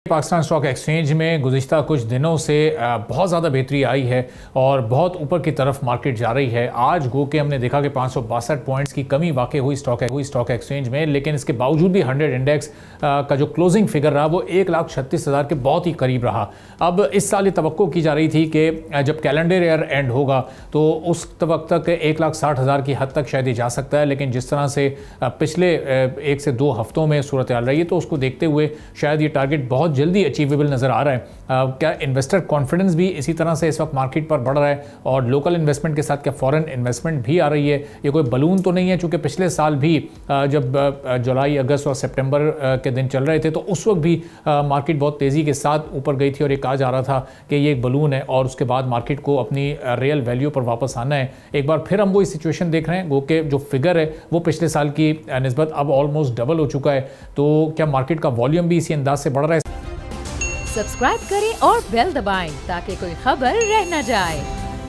Pakistan stock exchange में गुज़िश्ता कुछ दिनों से बहुत ज़्यादा बेहतरी आई है और बहुत ऊपर की तरफ मार्केट जा रही है। आज गो के हमने देखा कि 562 पॉइंट्स की कमी वाकई हुई स्टॉक एक्सचेंज में, लेकिन इसके बावजूद भी 100 इंडेक्स का जो क्लोजिंग फिगर रहा वो 1,36,000 के बहुत ही करीब रहा। अब इस साल ये तवक्को की जा रही थी कि जब कैलेंडर ईयर एंड होगा तो उस वक्त तक 1,60,000 की हद तक शायद ये जा सकता है, लेकिन जिस तरह से पिछले 1 से 2 हफ्तों में सूरत हाल रही है तो उसको देखते हुए शायद ये टारगेट बहुत जल्दी अचीवेबल नज़र आ रहा है। क्या इन्वेस्टर कॉन्फिडेंस भी इसी तरह से इस वक्त मार्केट पर बढ़ रहा है और लोकल इन्वेस्टमेंट के साथ क्या फॉरेन इन्वेस्टमेंट भी आ रही है? ये कोई बलून तो नहीं है, चूँकि पिछले साल भी जब जुलाई, अगस्त और सितंबर के दिन चल रहे थे तो उस वक्त भी मार्केट बहुत तेज़ी के साथ ऊपर गई थी और ये कहा जा रहा था कि ये एक बलून है और उसके बाद मार्केट को अपनी रियल वैल्यू पर वापस आना है। एक बार फिर हम वो सिचुएशन देख रहे हैं, वो कि जो फिगर है वो पिछले साल की निस्बत अब ऑलमोस्ट डबल हो चुका है। तो क्या मार्केट का वॉल्यूम भी इसी अंदाज से बढ़ रहा है? सब्सक्राइब करें और बेल दबाएं ताकि कोई खबर रह न जाए।